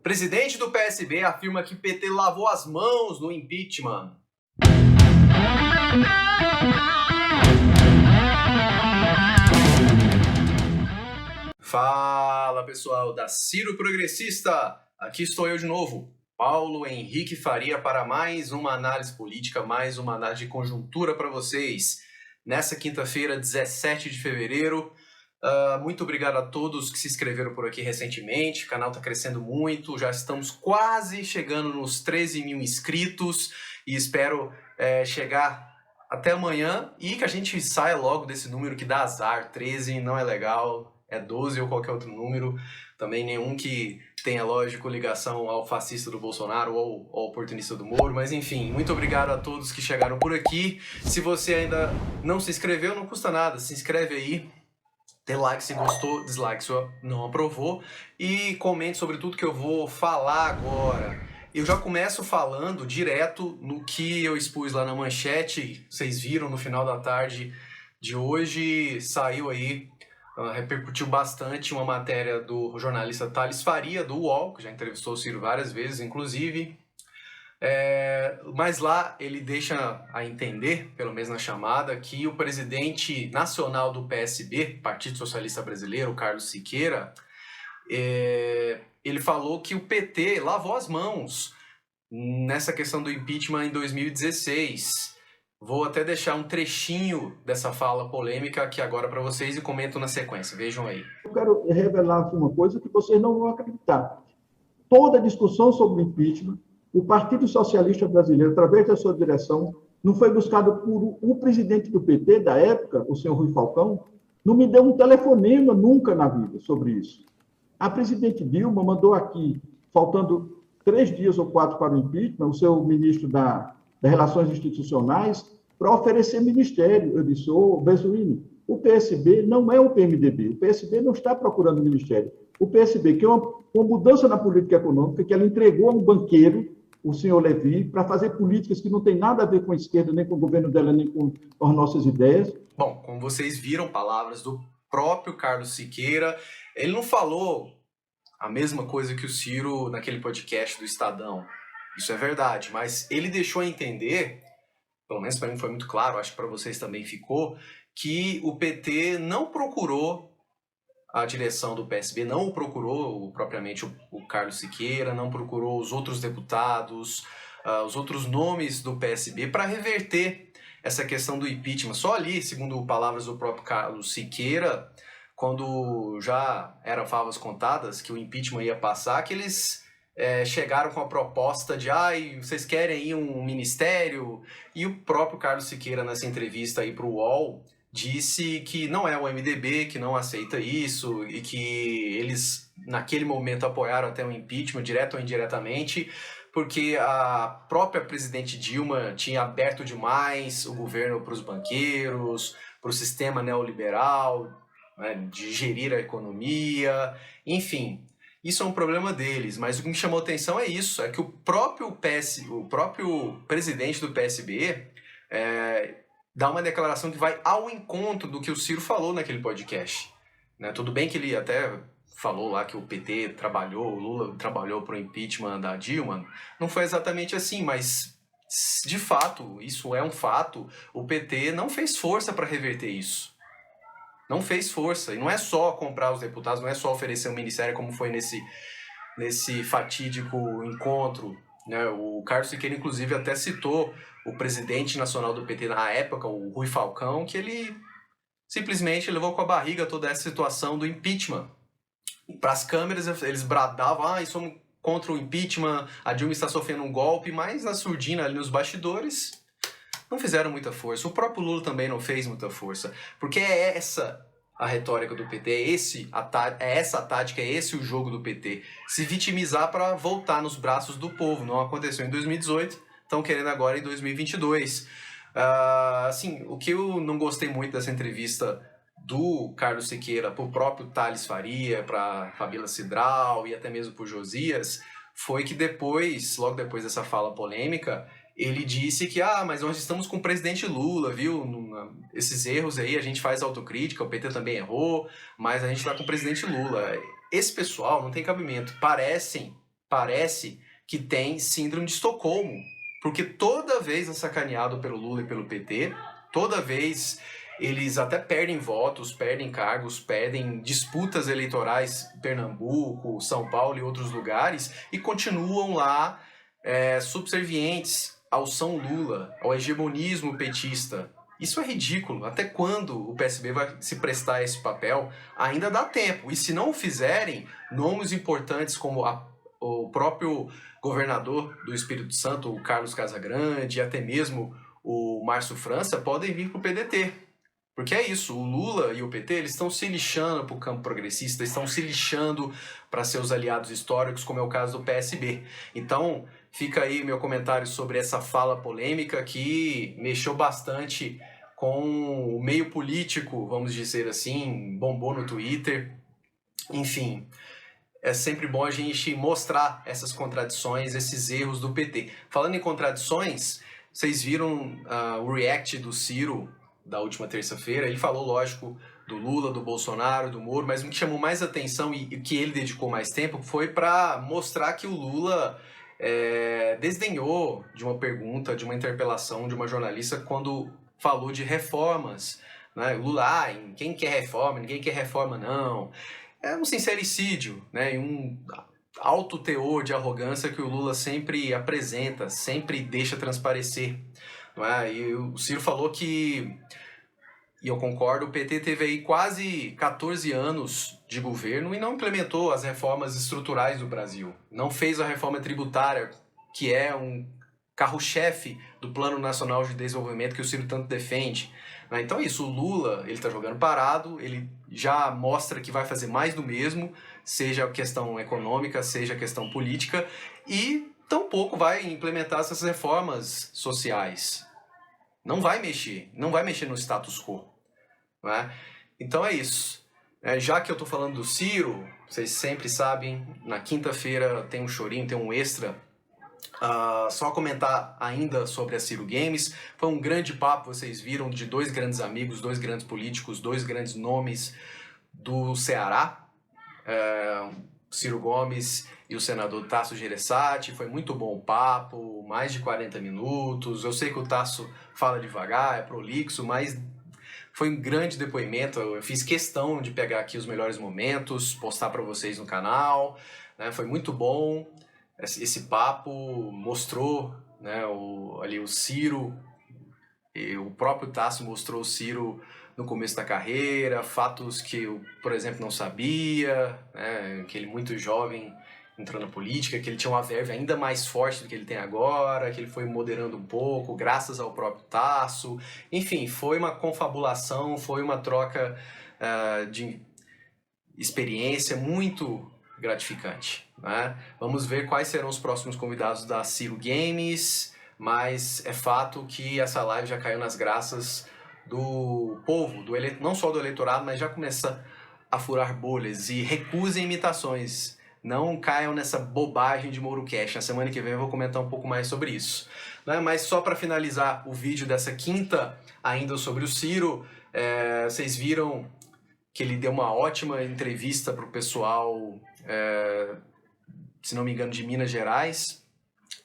Presidente do PSB afirma que PT lavou as mãos no impeachment. Fala, pessoal da Ciro Progressista. Aqui estou eu de novo, Paulo Henrique Faria, para mais uma análise política, mais uma análise de conjuntura para vocês. Nessa quinta-feira, 17 de fevereiro, muito obrigado a todos que se inscreveram por aqui recentemente. O canal está crescendo muito, já estamos quase chegando nos 13 mil inscritos e espero chegar até amanhã e que a gente saia logo desse número que dá azar. 13 não é legal, é 12 ou qualquer outro número. Também nenhum que tenha, lógico, ligação ao fascista do Bolsonaro ou ao oportunista do Moro. Mas enfim, muito obrigado a todos que chegaram por aqui. Se você ainda não se inscreveu, não custa nada, se inscreve aí. Dê like se gostou, dislike se não aprovou e comente sobre tudo que eu vou falar agora. Eu já começo falando direto no que eu expus lá na manchete. Vocês viram no final da tarde de hoje, saiu aí, repercutiu bastante uma matéria do jornalista Thales Faria, do UOL, que já entrevistou o Ciro várias vezes, inclusive. Mas lá ele deixa a entender, pelo menos na chamada, que o presidente nacional do PSB, Partido Socialista Brasileiro, Carlos Siqueira, ele falou que o PT lavou as mãos nessa questão do impeachment em 2016. Vou até deixar um trechinho dessa fala polêmica aqui agora para vocês e comento na sequência. Vejam aí. Eu quero revelar aqui uma coisa que vocês não vão acreditar. Toda a discussão sobre o impeachment, o Partido Socialista Brasileiro, através da sua direção, não foi buscado por o presidente do PT da época, o senhor Rui Falcão, não me deu um telefonema nunca na vida sobre isso. A presidente Dilma mandou aqui, faltando 3 dias ou 4 para o impeachment, o seu ministro das Relações Institucionais, para oferecer ministério. Eu disse, Bezuini, o PSB não é o PMDB, o PSB não está procurando ministério. O PSB, que é uma mudança na política econômica, que ela entregou a um banqueiro, o senhor Levi, para fazer políticas que não tem nada a ver com a esquerda, nem com o governo dela, nem com as nossas ideias. Bom, como vocês viram, palavras do próprio Carlos Siqueira. Ele não falou a mesma coisa que o Ciro naquele podcast do Estadão. Isso é verdade, mas ele deixou a entender, pelo menos para mim foi muito claro, acho que para vocês também ficou, que o PT não procurou a direção do PSB, não procurou propriamente o Carlos Siqueira, não procurou os outros deputados, os outros nomes do PSB para reverter essa questão do impeachment. Só ali, segundo palavras do próprio Carlos Siqueira, quando já eram favas contadas que o impeachment ia passar, que eles chegaram com a proposta de vocês querem ir um ministério? E o próprio Carlos Siqueira, nessa entrevista aí para o UOL, disse que não é o MDB, que não aceita isso e que eles, naquele momento, apoiaram até o impeachment, direto ou indiretamente, porque a própria presidente Dilma tinha aberto demais o governo para os banqueiros, para o sistema neoliberal, né, de gerir a economia, enfim. Isso é um problema deles, mas o que me chamou a atenção é isso, é que o próprio presidente do PSB dá uma declaração que vai ao encontro do que o Ciro falou naquele podcast. Né? Tudo bem que ele até falou lá que o PT trabalhou, o Lula trabalhou para o impeachment da Dilma, não foi exatamente assim, mas de fato, isso é um fato, o PT não fez força para reverter isso. Não fez força, e não é só comprar os deputados, não é só oferecer um ministério como foi nesse fatídico encontro. Né? O Carlos Siqueira, inclusive, até citou o presidente nacional do PT na época, o Rui Falcão, que ele simplesmente levou com a barriga toda essa situação do impeachment. Para as câmeras, eles bradavam, somos contra o impeachment, a Dilma está sofrendo um golpe, mas na surdina, ali nos bastidores, não fizeram muita força. O próprio Lula também não fez muita força, porque é essa a retórica do PT, é essa a tática, é esse o jogo do PT. Se vitimizar para voltar nos braços do povo. Não aconteceu em 2018, estão querendo agora em 2022. Assim, o que eu não gostei muito dessa entrevista do Carlos Siqueira para o próprio Thales Faria, para Fabíola Cidral e até mesmo para o Josias, foi que logo depois dessa fala polêmica, ele disse que, mas nós estamos com o presidente Lula, viu? Esses erros aí, a gente faz autocrítica, o PT também errou, mas a gente está com o presidente Lula. Esse pessoal não tem cabimento. Parecem parece que tem síndrome de Estocolmo, porque toda vez é sacaneado pelo Lula e pelo PT, toda vez eles até perdem votos, perdem cargos, perdem disputas eleitorais em Pernambuco, São Paulo e outros lugares, e continuam lá subservientes ao São Lula, ao hegemonismo petista. Isso é ridículo. Até quando o PSB vai se prestar a esse papel? Ainda dá tempo. E se não o fizerem, nomes importantes como o próprio governador do Espírito Santo, o Carlos Casagrande, e até mesmo o Márcio França, podem vir para o PDT. Porque é isso, o Lula e o PT eles estão se lixando para o campo progressista, estão se lixando para seus aliados históricos, como é o caso do PSB. Então, fica aí meu comentário sobre essa fala polêmica que mexeu bastante com o meio político, vamos dizer assim, bombou no Twitter. Enfim, é sempre bom a gente mostrar essas contradições, esses erros do PT. Falando em contradições, vocês viram o react do Ciro da última terça-feira. Ele falou, lógico, do Lula, do Bolsonaro, do Moro, mas o que chamou mais atenção e que ele dedicou mais tempo foi para mostrar que o Lula desdenhou de uma pergunta, de uma interpelação de uma jornalista quando falou de reformas. Né? O Lula, quem quer reforma? Ninguém quer reforma, não. É um sincericídio, né? E um alto teor de arrogância que o Lula sempre apresenta, sempre deixa transparecer. Não é? E o Ciro falou que, e eu concordo, o PT teve aí quase 14 anos de governo e não implementou as reformas estruturais do Brasil. Não fez a reforma tributária, que é um carro-chefe do Plano Nacional de Desenvolvimento que o Ciro tanto defende. Então é isso, o Lula ele está jogando parado, ele já mostra que vai fazer mais do mesmo, seja a questão econômica, seja a questão política, e tampouco vai implementar essas reformas sociais. Não vai mexer no status quo. Não é? Então é isso. Já que eu estou falando do Ciro, vocês sempre sabem, na quinta-feira tem um chorinho, tem um extra. Só comentar ainda sobre a Ciro Games. Foi um grande papo, vocês viram, de dois grandes amigos, dois grandes políticos, dois grandes nomes do Ceará, Ciro Gomes e o senador Tasso Gereissati. Foi muito bom o papo, mais de 40 minutos. Eu sei que o Tasso fala devagar, é prolixo, mas foi um grande depoimento. Eu fiz questão de pegar aqui os melhores momentos, postar para vocês no canal, né? Foi muito bom. Esse papo mostrou, né, o Ciro, e o próprio Tasso mostrou o Ciro no começo da carreira, fatos que eu, por exemplo, não sabia, né, que ele muito jovem entrou na política, que ele tinha uma verve ainda mais forte do que ele tem agora, que ele foi moderando um pouco, graças ao próprio Tasso. Enfim, foi uma confabulação, foi uma troca de experiência muito gratificante. Né? Vamos ver quais serão os próximos convidados da Ciro Games, mas é fato que essa live já caiu nas graças do povo, não só do eleitorado, mas já começa a furar bolhas. E recusem imitações, não caiam nessa bobagem de MouroCast. Na semana que vem eu vou comentar um pouco mais sobre isso. Né? Mas só para finalizar o vídeo dessa quinta, ainda sobre o Ciro, vocês viram que ele deu uma ótima entrevista para o pessoal, se não me engano, de Minas Gerais,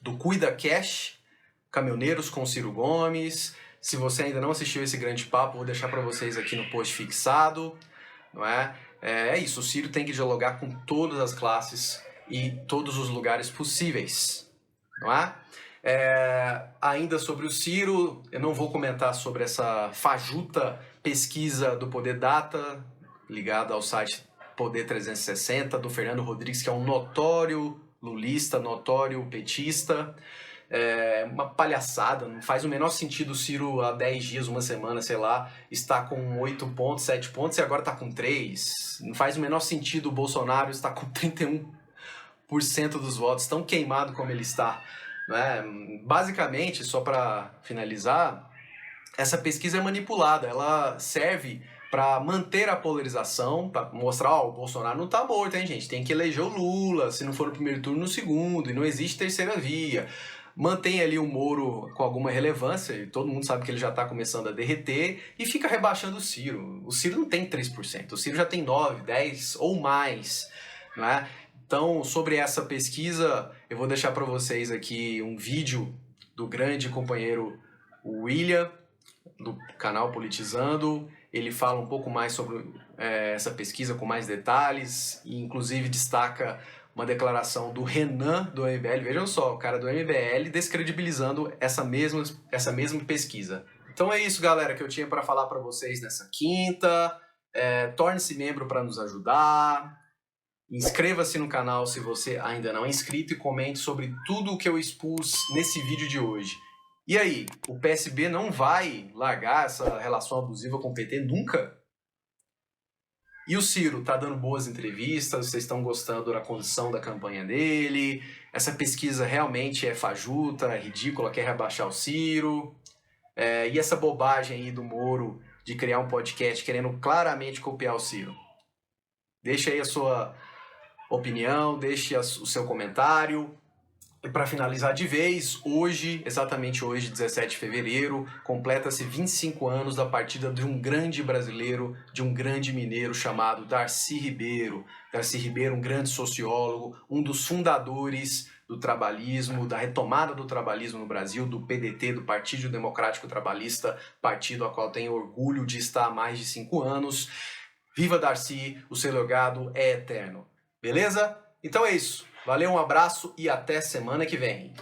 do Cuida Cash, Caminhoneiros com Ciro Gomes. Se você ainda não assistiu esse grande papo, vou deixar para vocês aqui no post fixado. Não é? É isso, o Ciro tem que dialogar com todas as classes e todos os lugares possíveis. Não é? Ainda sobre o Ciro, eu não vou comentar sobre essa fajuta pesquisa do Poder Data, ligada ao site Poder 360, do Fernando Rodrigues, que é um notório lulista, notório petista. Uma palhaçada, não faz o menor sentido o Ciro há 10 dias, uma semana, sei lá, está com 8 pontos, 7 pontos e agora está com 3. Não faz o menor sentido o Bolsonaro estar com 31% dos votos, tão queimado como ele está. Né? Basicamente, só para finalizar, essa pesquisa é manipulada, ela serve para manter a polarização, para mostrar, o Bolsonaro não está morto, hein, gente? Tem que eleger o Lula, se não for no primeiro turno, no segundo, e não existe terceira via. Mantém ali o Moro com alguma relevância, e todo mundo sabe que ele já está começando a derreter, e fica rebaixando o Ciro. O Ciro não tem 3%, o Ciro já tem 9%, 10% ou mais. Não é? Então, sobre essa pesquisa, eu vou deixar para vocês aqui um vídeo do grande companheiro William, do canal Politizando. Ele fala um pouco mais sobre essa pesquisa com mais detalhes e inclusive destaca uma declaração do Renan do MBL. Vejam só, o cara do MBL descredibilizando essa mesma pesquisa. Então é isso, galera, que eu tinha para falar para vocês nessa quinta. Torne-se membro para nos ajudar. Inscreva-se no canal se você ainda não é inscrito e comente sobre tudo o que eu expus nesse vídeo de hoje. E aí, o PSB não vai largar essa relação abusiva com o PT nunca? E o Ciro tá dando boas entrevistas, vocês estão gostando da condição da campanha dele, essa pesquisa realmente é fajuta, é ridícula, quer rebaixar o Ciro, e essa bobagem aí do Moro de criar um podcast querendo claramente copiar o Ciro. Deixa aí a sua opinião, deixe o seu comentário. E para finalizar de vez, exatamente hoje, 17 de fevereiro, completa-se 25 anos da partida de um grande brasileiro, de um grande mineiro chamado Darcy Ribeiro. Darcy Ribeiro, um grande sociólogo, um dos fundadores do trabalhismo, da retomada do trabalhismo no Brasil, do PDT, do Partido Democrático Trabalhista, partido a qual tenho orgulho de estar há mais de 5 anos. Viva Darcy, o seu legado é eterno. Beleza? Então é isso. Valeu, um abraço e até semana que vem.